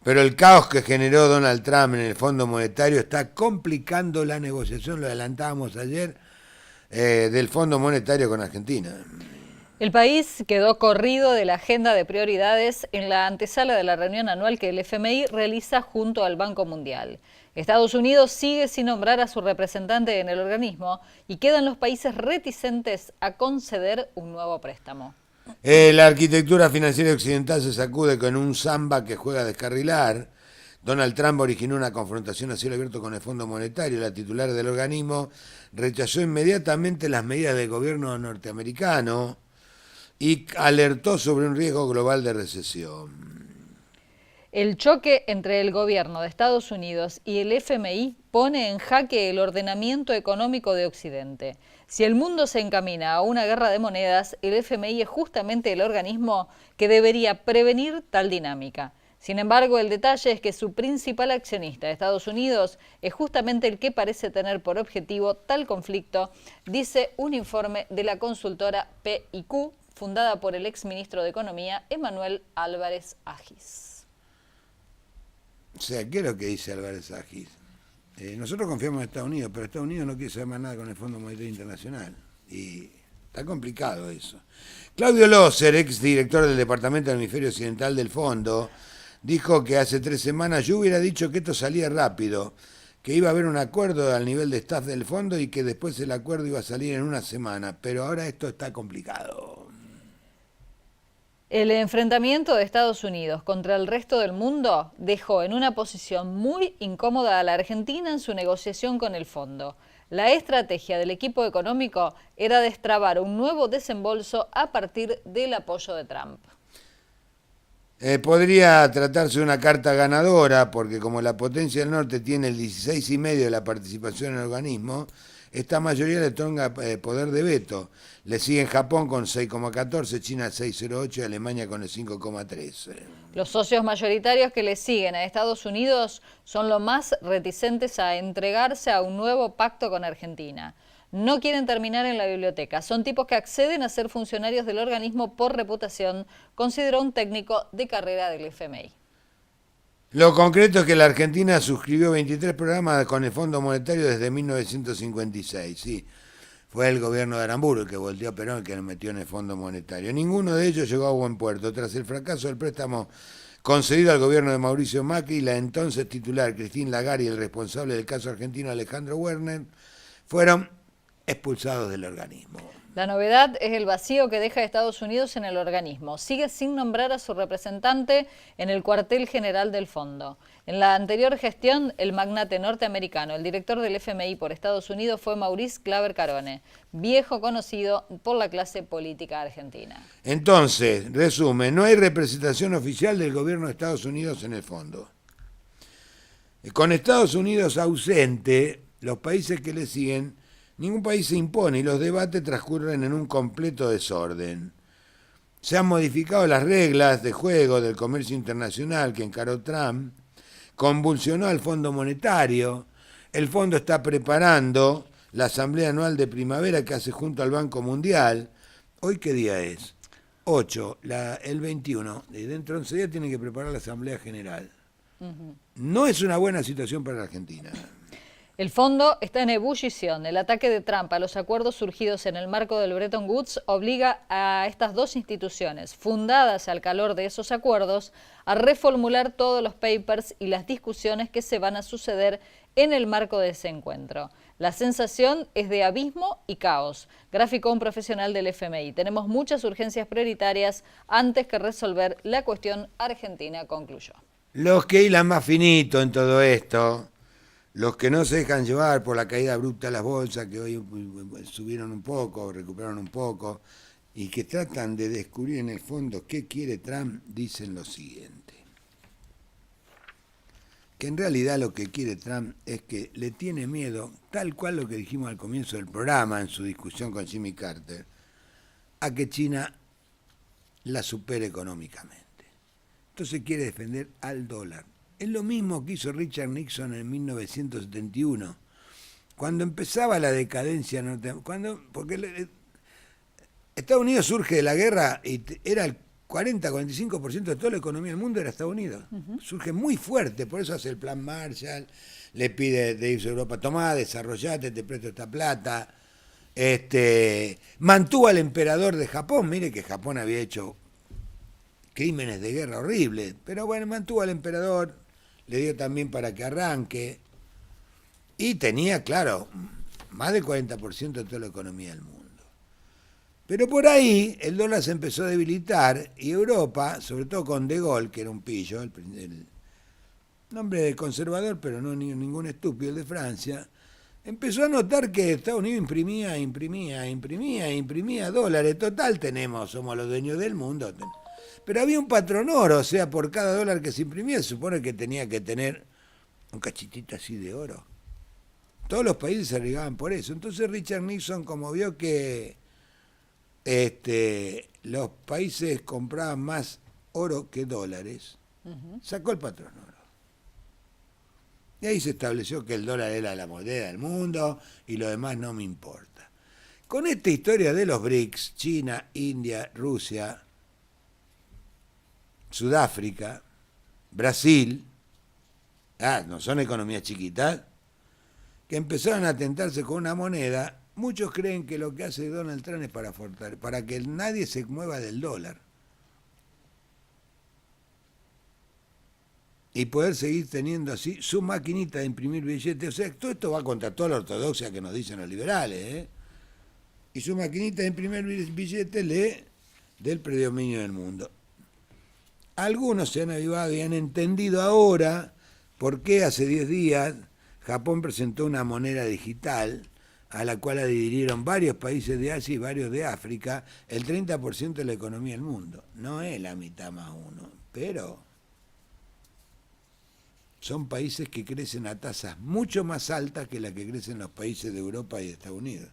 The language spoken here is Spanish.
Pero el caos que generó Donald Trump en el Fondo Monetario está complicando la negociación, lo adelantábamos ayer, del Fondo Monetario con Argentina. El país quedó corrido de la agenda de prioridades en la antesala de la reunión anual que el FMI realiza junto al Banco Mundial. Estados Unidos sigue sin nombrar a su representante en el organismo y quedan los países reticentes a conceder un nuevo préstamo. La arquitectura financiera occidental se sacude con un samba que juega a descarrilar. Donald Trump originó una confrontación a cielo abierto con el Fondo Monetario. La titular del organismo rechazó inmediatamente las medidas del gobierno norteamericano y alertó sobre un riesgo global de recesión. El choque entre el gobierno de Estados Unidos y el FMI pone en jaque el ordenamiento económico de Occidente. Si el mundo se encamina a una guerra de monedas, el FMI es justamente el organismo que debería prevenir tal dinámica. Sin embargo, el detalle es que su principal accionista, Estados Unidos, es justamente el que parece tener por objetivo tal conflicto, dice un informe de la consultora PIQ, fundada por el exministro de Economía, Emanuel Álvarez Agis. O sea, ¿qué es lo que dice Álvarez Agis? Nosotros confiamos en Estados Unidos, pero Estados Unidos no quiere saber más nada con el Fondo Monetario Internacional. Y está complicado eso. Claudio Loser, ex director del Departamento del Hemisferio Occidental del Fondo, dijo que hace 3 semanas yo hubiera dicho que esto salía rápido, que iba a haber un acuerdo al nivel de staff del fondo y que después el acuerdo iba a salir en una semana, pero ahora esto está complicado. El enfrentamiento de Estados Unidos contra el resto del mundo dejó en una posición muy incómoda a la Argentina en su negociación con el fondo. La estrategia del equipo económico era destrabar un nuevo desembolso a partir del apoyo de Trump. Podría tratarse de una carta ganadora, porque como la potencia del norte tiene el 16,5% de la participación en el organismo, esta mayoría le otorga poder de veto. Le siguen Japón con 6,14%, China 6,08% y Alemania con el 5,13%. Los socios mayoritarios que le siguen a Estados Unidos son los más reticentes a entregarse a un nuevo pacto con Argentina. No quieren terminar en la biblioteca. Son tipos que acceden a ser funcionarios del organismo por reputación, consideró un técnico de carrera del FMI. Lo concreto es que la Argentina suscribió 23 programas con el Fondo Monetario desde 1956. Sí, fue el gobierno de Aramburu el que volteó a Perón, el que nos metió en el Fondo Monetario. Ninguno de ellos llegó a buen puerto. Tras el fracaso del préstamo concedido al gobierno de Mauricio Macri, la entonces titular Christine Lagarde y el responsable del caso argentino Alejandro Werner fueron expulsados del organismo. La novedad es el vacío que deja Estados Unidos en el organismo. Sigue sin nombrar a su representante en el cuartel general del fondo. En la anterior gestión, el magnate norteamericano, el director del FMI por Estados Unidos, fue Maurice Claver Carone, viejo conocido por la clase política argentina. Entonces, resumen, no hay representación oficial del gobierno de Estados Unidos en el fondo. Con Estados Unidos ausente, los países que le siguen, ningún país se impone y los debates transcurren en un completo desorden. Se han modificado las reglas de juego del comercio internacional que encaró Trump, convulsionó al Fondo Monetario, el fondo está preparando la asamblea anual de primavera que hace junto al Banco Mundial. ¿Hoy qué día es? 8, el 21, y dentro de 11 días tienen que preparar la asamblea general. No es una buena situación para la Argentina. El fondo está en ebullición. El ataque de Trump a los acuerdos surgidos en el marco del Bretton Woods obliga a estas dos instituciones, fundadas al calor de esos acuerdos, a reformular todos los papers y las discusiones que se van a suceder en el marco de ese encuentro. La sensación es de abismo y caos, graficó un profesional del FMI. Tenemos muchas urgencias prioritarias antes que resolver la cuestión argentina, concluyó. Los que hilan más finito en todo esto, los que no se dejan llevar por la caída abrupta de las bolsas, que hoy subieron un poco, recuperaron un poco, y que tratan de descubrir en el fondo qué quiere Trump, dicen lo siguiente. Que en realidad lo que quiere Trump es que le tiene miedo, tal cual lo que dijimos al comienzo del programa en su discusión con Jimmy Carter, a que China la supere económicamente. Entonces quiere defender al dólar. Es lo mismo que hizo Richard Nixon en 1971, cuando empezaba la decadencia norteamericana, porque Estados Unidos surge de la guerra y era 40-45% de toda la economía del mundo era Estados Unidos. Surge muy fuerte, por eso hace el plan Marshall, le pide de irse a Europa, tomá, desarrollate, te presto esta plata. Mantuvo al emperador de Japón, mire que Japón había hecho crímenes de guerra horribles, pero bueno, mantuvo al emperador, le dio también para que arranque, y tenía, claro, más del 40% de toda la economía del mundo. Pero por ahí el dólar se empezó a debilitar y Europa, sobre todo con De Gaulle, que era un pillo, el nombre conservador, pero no ningún estúpido, el de Francia, empezó a notar que Estados Unidos imprimía dólares. Total somos los dueños del mundo. Pero había un patrón oro, o sea, por cada dólar que se imprimía, se supone que tenía que tener un cachitito así de oro. Todos los países se arriesgaban por eso. Entonces Richard Nixon, como vio que los países compraban más oro que dólares, sacó el patrón oro. Y ahí se estableció que el dólar era la moneda del mundo y lo demás no me importa. Con esta historia de los BRICS, China, India, Rusia, Sudáfrica, Brasil, no son economías chiquitas, que empezaron a tentarse con una moneda. Muchos creen que lo que hace Donald Trump es para que nadie se mueva del dólar y poder seguir teniendo así su maquinita de imprimir billetes. O sea, todo esto va contra toda la ortodoxia que nos dicen los liberales, y su maquinita de imprimir billetes del predominio del mundo. Algunos se han avivado y han entendido ahora por qué hace 10 días Japón presentó una moneda digital a la cual adhirieron varios países de Asia y varios de África, el 30% de la economía del mundo. No es la mitad más uno, pero son países que crecen a tasas mucho más altas que las que crecen los países de Europa y de Estados Unidos.